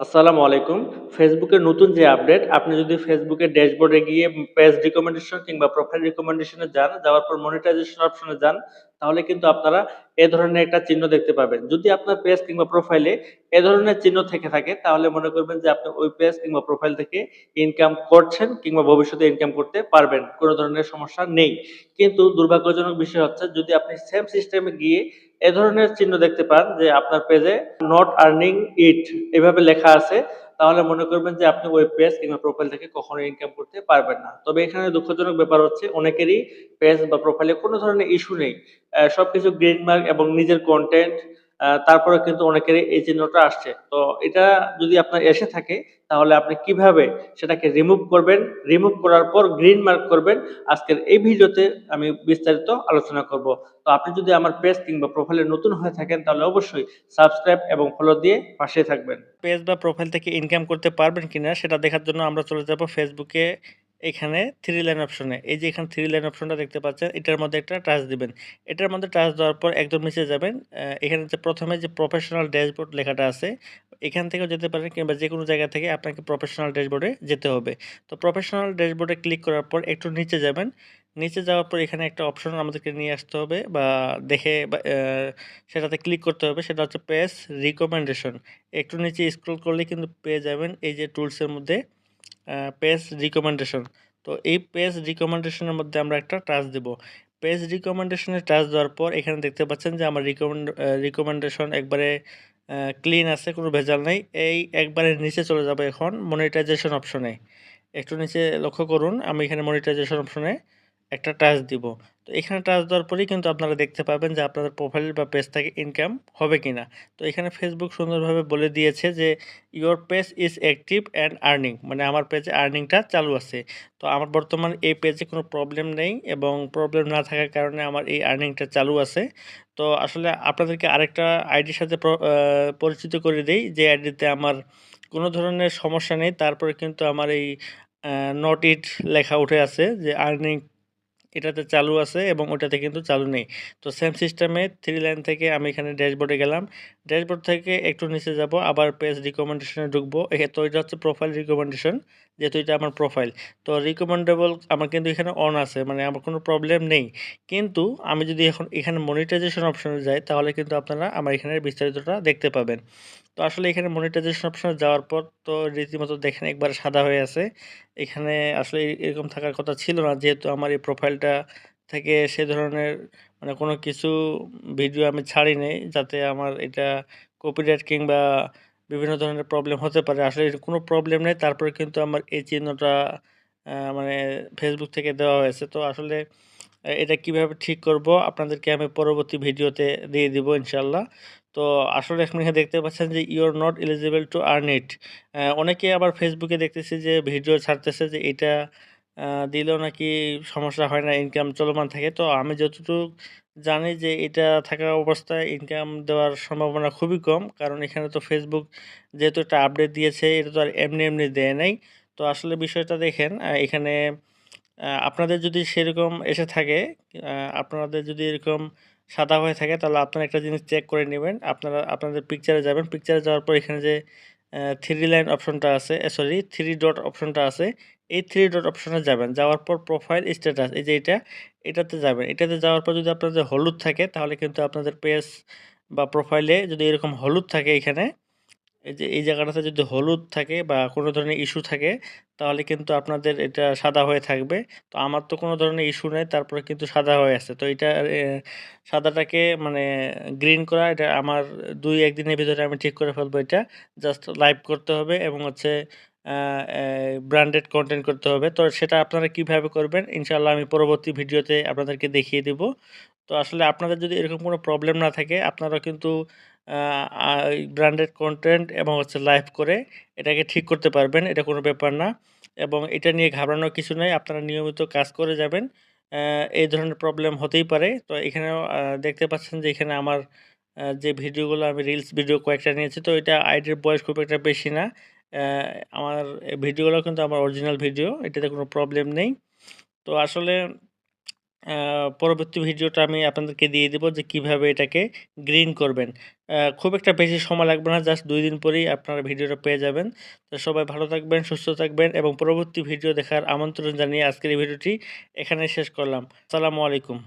আসসালামু আলাইকুম। ফেসবুকের নতুন যে আপডেট, আপনি যদি ফেসবুকের ড্যাশবোর্ডে গিয়ে পেজ রিকমেন্ডেশন কিংবা প্রোফাইল রিকমেন্ডেশন এ যাওয়ার পর মনিটাইজেশন অপশন এ যান, তাহলে কিন্তু আপনারা এ ধরনের একটা চিহ্ন দেখতে পাবেন। যদি আপনার পেজ কিংবা প্রোফাইলে এ ধরনের চিহ্ন থেকে থাকে, তাহলে মনে করবেন যে আপনি ওই পেজ কিংবা প্রোফাইল থেকে ইনকাম করছেন কিংবা ভবিষ্যতে ইনকাম করতে পারবেন। কোন ধরনের সমস্যা নেই। কিন্তু দুর্ভাগ্যজনক বিষয় হচ্ছে, যদি আপনি সেম সিস্টেমে গিয়ে এ ধরনের চিহ্ন দেখতে পান যে আপনার পেজে নট আর্নিং ইট এভাবে লেখা আছে, তাহলে মনে করবেন যে আপনি ওই পেজ কিংবা প্রোফাইল থেকে কখনো ইনকাম করতে পারবেন না। তবে এখানে দুঃখজনক ব্যাপার হচ্ছে, অনেকেরই পেজ বা প্রোফাইলে কোনো ধরনের ইস্যু নেই। সবকিছু গ্রিন মার্ক এবং নিজের কনটেন্ট, তারপরেও কিন্তু অনেকেরই এই চিহ্নটা আসছে। তো এটা যদি আপনার এসে থাকে, তাহলে আপনি কিভাবে সেটাকে রিমুভ করবেন, রিমুভ করার পর গ্রিন মার্ক করবেন, আজকের এই ভিডিওতে আমি বিস্তারিত আলোচনা করব। তো আপনি যদি আমার পেজ কিংবা প্রোফাইলে নতুন হয়ে থাকেন, তাহলে অবশ্যই সাবস্ক্রাইব এবং ফলো দিয়ে পাশে থাকবেন। পেজ বা প্রোফাইল থেকে ইনকাম করতে পারবেন কিনা সেটা দেখার জন্য আমরা চলে যাব ফেসবুকে। এখানে থ্রি লাইন অপশনে, এই যে এখানে থ্রি লাইন অপশনটা দেখতে পাচ্ছেন, এটার মধ্যে একটা টাচ দিবেন। এটার মধ্যে টাচ দেওয়ার পর একদম নিচে যাবেন। এখানে যে প্রথমে যে প্রফেশনাল ড্যাশবোর্ড লেখাটা আছে, এখান থেকেও যেতে পারেন কিংবা যে কোনো জায়গা থেকে আপনাকে প্রফেশনাল ড্যাশবোর্ডে যেতে হবে। তো প্রফেশনাল ড্যাশবোর্ডে ক্লিক করার পর একটু নিচে যাবেন। নিচে যাওয়ার পর এখানে একটা অপশন আমাদেরকে নিয়ে আসতে হবে বা দেখে বা সেটাতে ক্লিক করতে হবে, সেটা হচ্ছে পেজ রিকমেন্ডেশন। একটু নিচে স্ক্রল করলে কিন্তু পেয়ে যাবেন এই যে টুলসের মধ্যে পেজ রিকমেন্ডেশন। তো এই পেজ রিকমেন্ডেশনের মধ্যে আমরা একটা টাচ দেব। পেজ রিকমেন্ডেশনে টাচ দেওয়ার পর এখানে দেখতে পাচ্ছেন যে আমার রিকমেন্ডেশন একবারে ক্লিন আছে, কোনো ভেজাল নাই। এই একবারে নিচে চলে যাবে এখন মনিটাইজেশন অপশনে। একটু নিচে লক্ষ্য করুন, আমি এখানে মনিটাইজেশন অপশনে একটা টাচ দিব। তো এখানে টাচ দেওয়ার পরেই কিন্তু আপনারা দেখতে পাবেন যে আপনাদের প্রোফাইল বা পেজ থেকে ইনকাম হবে কিনা। তো এখানে ফেসবুক সুন্দরভাবে বলে দিয়েছে যে your page is active and earning, মানে আমার পেজে আর্নিংটা চালু আছে। তো আমার বর্তমান এই পেজে কোনো প্রবলেম নেই এবং প্রবলেম না থাকার কারণে আমার এই আর্নিংটা চালু আছে। তো আসলে আপনাদেরকে আরেকটা আইডির সাথে পরিচিত করে দেই, যে আইডিতে আমার কোনো ধরনের সমস্যা নেই, তারপরে কিন্তু আমার এই নট ইট লেখা উঠে আছে যে আর্নিং এটাতে চালু আছে এবং ওটাতে কিন্তু চালু নেই। তো সেম সিস্টেমে থ্রি লাইন থেকে আমি এখানে ড্যাশবোর্ডে গেলাম। ড্যাশবোর্ড থেকে একটু নিচে যাব, আবার পেজ রিকমেন্ডেশনে ঢুকবো। তো এটা হচ্ছে প্রোফাইল রিকমেন্ডেশন, যেহেতু এটা আমার প্রোফাইল। তো রিকমেন্ডেবল আমার কিন্তু এখানে অন আছে, মানে আমার কোনো প্রবলেম নেই। কিন্তু আমি যদি এখন এখানে মনিটাইজেশন অপশনে যাই, তাহলে কিন্তু আপনারা আমার এখানে বিস্তারিতটা দেখতে পাবেন। তো আসলে এখানে মনিটাইজেশন অপশনে যাওয়ার পর তো রীতিমতো দেখেন একবারে সাদা হয়ে আছে। এখানে আসলে এরকম থাকার কথা ছিল না, যেহেতু আমার এই প্রোফাইলটা থেকে সে ধরনের মানে কোনো কিছু ভিডিও আমি ছাড়ি নাই, যাতে আমার এটা কপিরাইট কিংবা বিভিন্ন ধরনের প্রবলেম হতে পারে। আসলে এর কোনো প্রবলেম নেই, তারপরে কিন্তু আমার এই চিহ্নটা মানে ফেসবুক থেকে দেওয়া হয়েছে। তো আসলে এটা কিভাবে ঠিক করব আপনাদেরকে আমি পরবর্তী ভিডিওতে দিয়ে দিব ইনশাআল্লাহ। তো আসলে এখন এখানে দেখতে পাচ্ছেন যে you are not eligible to earn it. অনেকে আবার ফেসবুকে দেখতেছি যে ভিডিও ছাড়তেছে যে এটা দিলেও নাকি সমস্যা হয় না, ইনকাম চলমান থাকে। তো আমি যতটুক জানি যে এটা থাকা অবস্থায় ইনকাম দেওয়ার সম্ভাবনা খুবই কম। কারণ এখানে তো ফেসবুক যেহেতু একটা আপডেট দিয়েছে, এটা তো আর এমনি, এমনি দেয় নাই। তো আসলে বিষয়টা দেখেন, এখানে আপনাদের যদি সেরকম এসে থাকে, আ আপনাদের যদি এরকম সাদা হয়ে থাকে, তাহলে আপনারা একটা জিনিস চেক করে নিবেন। আপনারা আপনাদের পিকচারে যাবেন। পিকচারে যাওয়ার পর এখানে যে 3 লাইন অপশনটা আছে, সরি 3 ডট অপশনটা আছে, এই 3 ডট অপশনে যাবেন। যাওয়ার পর প্রোফাইল স্ট্যাটাস, এই যে এটা, এটাতে যাবেন। এটাতে যাওয়ার পর যদি আপনাদের হলুদ থাকে, তাহলে কিন্তু আপনাদের পেজ বা প্রোফাইলে যদি এরকম হলুদ থাকে এখানে, এই যে এই জায়গাটাতে যদি হলুদ থাকে বা কোনো ধরনের ইস্যু থাকে, তাহলে কিন্তু আপনাদের এটা সাদা হয়ে থাকবে। তো আমার তো কোনো ধরনের ইস্যু নেই, তারপরে কিন্তু সাদা হয়ে আছে। তো এটা সাদাটাকে মানে গ্রিন করা, এটা আমার ২-১ দিনের ভিতরে আমি ঠিক করে ফেলবো এটা। জাস্ট লাইভ করতে হবে এবং হচ্ছে আ এ ব্র্যান্ডেড কনটেন্ট করতে হবে। তো সেটা আপনারা কিভাবে করবেন, ইনশাআল্লাহ আমি পরবর্তী ভিডিওতে আপনাদেরকে দেখিয়ে দিব। তো আসলে আপনাদের যদি এরকম কোনো প্রবলেম না থাকে, আপনারা কিন্তু আ আ ব্র্যান্ডেড কনটেন্ট এবং হচ্ছে লাইভ করে এটাকে ঠিক করতে পারবেন। এটা কোনো ব্যাপার না এবং এটা নিয়ে ঘাবড়ানোর কিছু নাই। আপনারা নিয়মিত কাজ করে যাবেন। এই ধরনের প্রবলেম হতেই পারে। তো এখানেও দেখতে পাচ্ছেন যে এখানে আমার যে ভিডিওগুলো আমি রিলস ভিডিও কয়েকটা নিয়েছি। তো এটা আইডির বয়স খুব একটা বেশি না। অ্যা আমার ভিডিওগুলো কিন্তু আমার অরিজিনাল ভিডিও। এটাতে কোনো প্রবলেম নেই। তো আসলে পরবর্তী ভিডিওটা আমি আপনাদেরকে দিয়ে দেব যে কিভাবে এটাকে গ্রিন করবেন। খুব একটা বেশি সময় লাগবে না, জাস্ট ২ দিন পরেই আপনারা ভিডিওটা পেয়ে যাবেন। তো সবাই ভালো থাকবেন, সুস্থ থাকবেন এবং পরবর্তী ভিডিও দেখার আমন্ত্রণ জানিয়ে আজকের এই ভিডিওটি এখানেই শেষ করলাম। আসসালামু আলাইকুম।